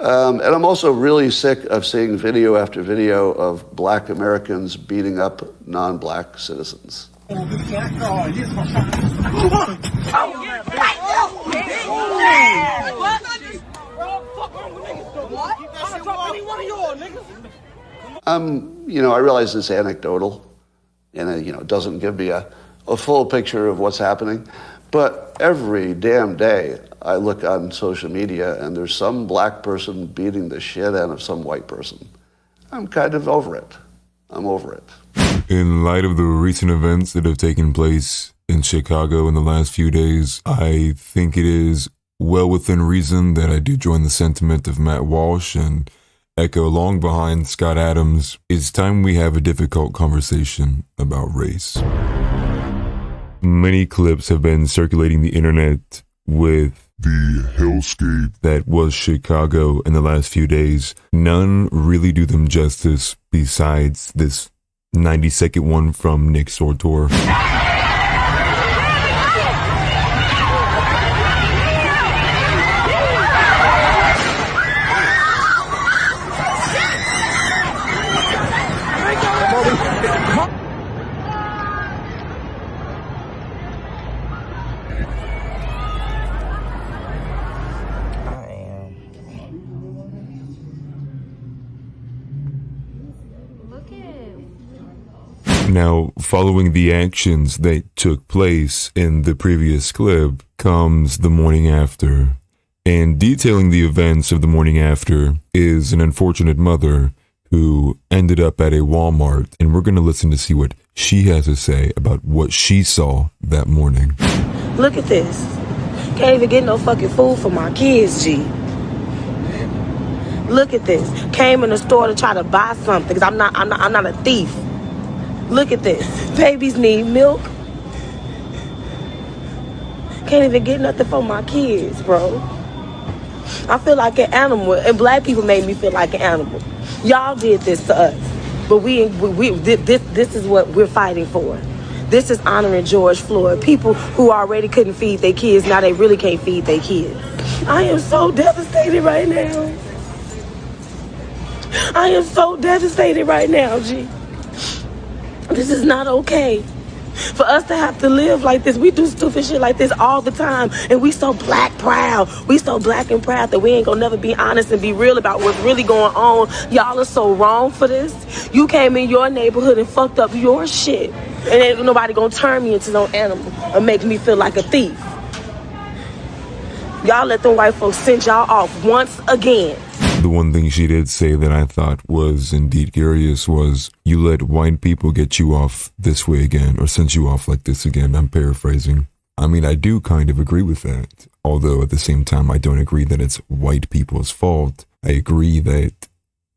And I'm also really sick of seeing video after video of black Americans beating up non-black citizens. I realize it's anecdotal, and it doesn't give me a full picture of what's happening. But every damn day I look on social media and there's some black person beating the shit out of some white person. I'm kind of over it. I'm over it. In light of the recent events that have taken place in Chicago in the last few days, I think it is well within reason that I do join the sentiment of Matt Walsh and echo along behind Scott Adams. It's time we have a difficult conversation about race. Many clips have been circulating the internet with the hellscape that was Chicago in the last few days. None really do them justice besides this 90-second one from Nick Sortor. Now, following the actions that took place in the previous clip comes the morning after. And detailing the events of the morning after is an unfortunate mother who ended up at a Walmart. And we're going to listen to see what she has to say about what she saw that morning. Look at this. Can't even get no fucking food for my kids, G. Look at this. Came in the store to try to buy something because I'm not a thief. Look at this. Babies need milk. Can't even get nothing for my kids, bro. I feel like an animal, and black people made me feel like an animal. Y'all did this to us, but this is what we're fighting for. This is honoring George Floyd. People who already couldn't feed their kids, now they really can't feed their kids. I am so devastated right now. I am so devastated right now, G. This is not okay. For us to have to live like this, we do stupid shit like this all the time, and we so black proud. We so black and proud that we ain't gonna never be honest and be real about what's really going on. Y'all are so wrong for this. You came in your neighborhood and fucked up your shit, and ain't nobody gonna turn me into no animal or make me feel like a thief. Y'all let them white folks send y'all off once again. The one thing she did say that I thought was indeed curious was, you let white people get you off this way again, or send you off like this again. I'm paraphrasing. I mean, I do kind of agree with that. Although at the same time, I don't agree that it's white people's fault. I agree that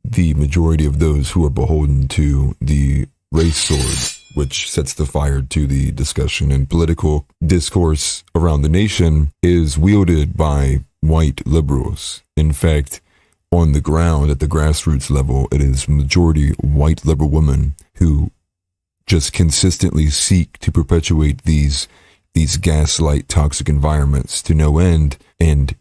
the majority of those who are beholden to the race sword, which sets the fire to the discussion and political discourse around the nation, is wielded by white liberals. In fact, on the ground, at the grassroots level, it is majority white liberal women who just consistently seek to perpetuate these gaslight toxic environments to no end. And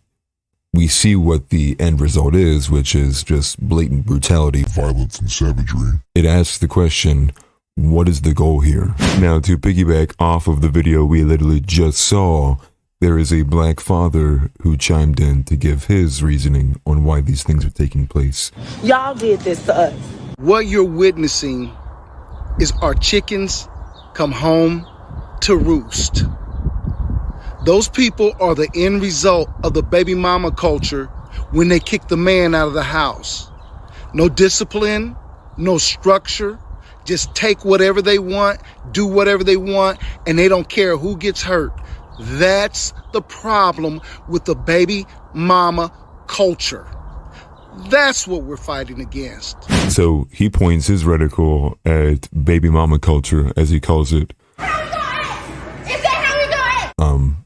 we see what the end result is, which is just blatant brutality, violence, and savagery. It asks the question, what is the goal here? Now, to piggyback off of the video we literally just saw, there is a black father who chimed in to give his reasoning on why these things are taking place. Y'all did this to us. What you're witnessing is our chickens come home to roost. Those people are the end result of the baby mama culture when they kick the man out of the house. No discipline, no structure, just take whatever they want, do whatever they want, and they don't care who gets hurt. That's the problem with the baby mama culture. That's what we're fighting against. So he points his reticle at baby mama culture, as he calls it. How we doing? Is that how we doing?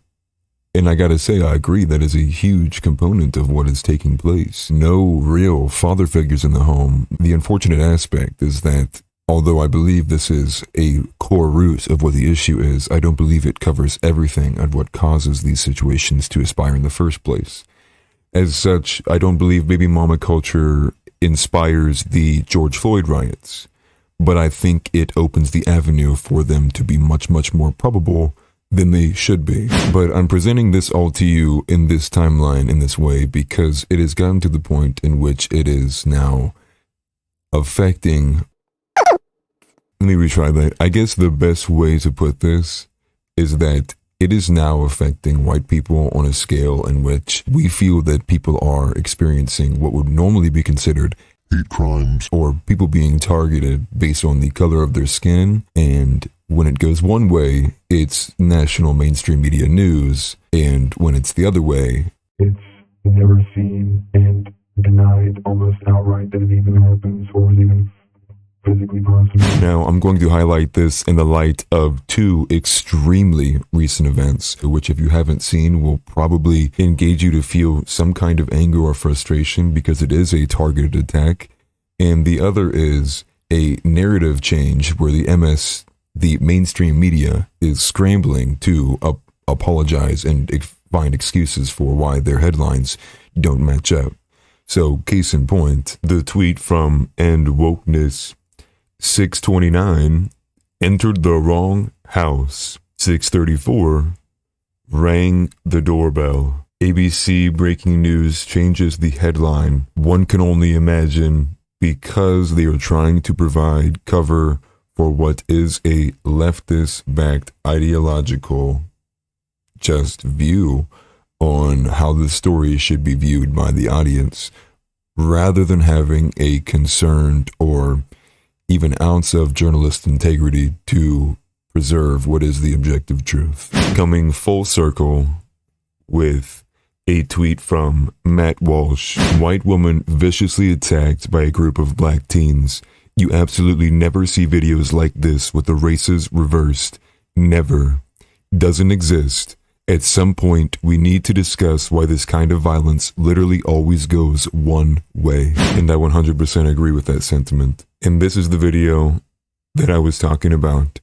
And I gotta say, I agree that is a huge component of what is taking place. No real father figures in the home. The unfortunate aspect is that although I believe this is a core root of what the issue is, I don't believe it covers everything of what causes these situations to aspire in the first place. as such, I don't believe baby mama culture inspires the George Floyd riots, but I think it opens the avenue for them to be much, much more probable than they should be. But I'm presenting this all to you in this timeline in this way because it has gotten to the point in which it is now affecting. Let me retry that. I guess the best way to put this is that it is now affecting white people on a scale in which we feel that people are experiencing what would normally be considered hate crimes or people being targeted based on the color of their skin. And when it goes one way, it's national mainstream media news. And when it's the other way, it's never seen and denied almost outright that it even happens or is even physically possible. Now, I'm going to highlight this in the light of two extremely recent events, which if you haven't seen will probably engage you to feel some kind of anger or frustration because it is a targeted attack. And the other is a narrative change where the mainstream media is scrambling to apologize and find excuses for why their headlines don't match up. So, case in point, the tweet from End Wokeness 629 entered the wrong house. 634 rang the doorbell. ABC breaking news changes the headline. One can only imagine because they are trying to provide cover for what is a leftist-backed ideological just view on how the story should be viewed by the audience, rather than having a concerned or even ounce of journalist integrity to preserve what is the objective truth. Coming full circle with a tweet from Matt Walsh. White woman viciously attacked by a group of black teens. You absolutely never see videos like this with the races reversed. Never. Doesn't exist. At some point, we need to discuss why this kind of violence literally always goes one way. And I 100% agree with that sentiment. And this is the video that I was talking about.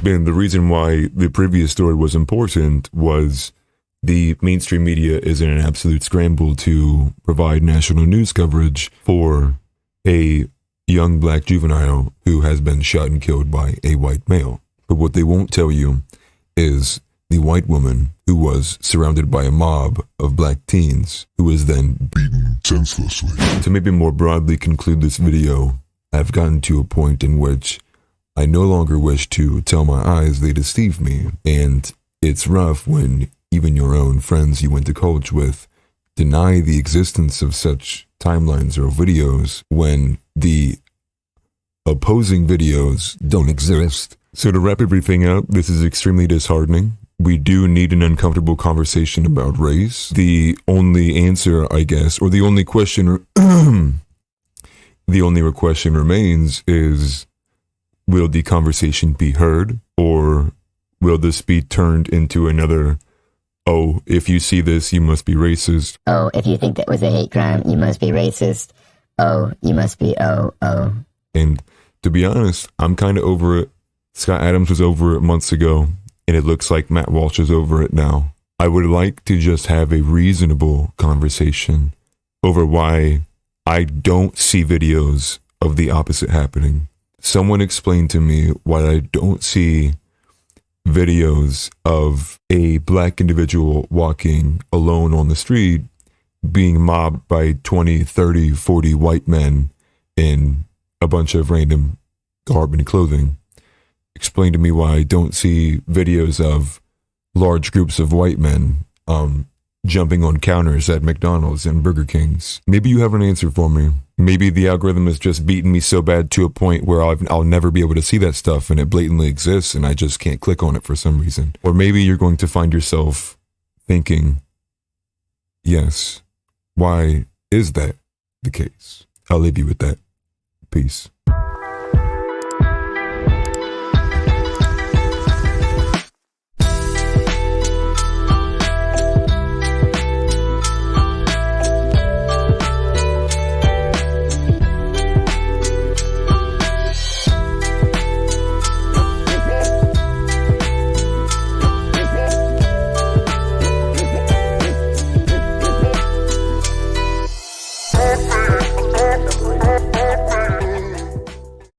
And the reason why the previous story was important was the mainstream media is in an absolute scramble to provide national news coverage for a young black juvenile who has been shot and killed by a white male. But what they won't tell you is the white woman who was surrounded by a mob of black teens who was then beaten senselessly. To maybe more broadly conclude this video, I've gotten to a point in which I no longer wish to tell my eyes they deceive me, and it's rough when even your own friends you went to college with deny the existence of such timelines or videos when the opposing videos don't exist. So to wrap everything up, this is extremely disheartening. We do need an uncomfortable conversation about race. The only answer, I guess, or the only question, the only question remains is, will the conversation be heard, or will this be turned into another, oh, if you see this, you must be racist. Oh, if you think that was a hate crime, you must be racist. Oh, you must be, oh. And to be honest, I'm kind of over it. Scott Adams was over it months ago, and it looks like Matt Walsh is over it now. I would like to just have a reasonable conversation over why I don't see videos of the opposite happening. Someone explained to me why I don't see videos of a black individual walking alone on the street being mobbed by 20, 30, 40 white men in a bunch of random garb and clothing. Explain to me why I don't see videos of large groups of white men jumping on counters at McDonald's and Burger Kings. Maybe you have an answer for me. Maybe the algorithm has just beaten me so bad to a point where I'll never be able to see that stuff and it blatantly exists and I just can't click on it for some reason. Or maybe you're going to find yourself thinking, yes, why is that the case? I'll leave you with that. Peace.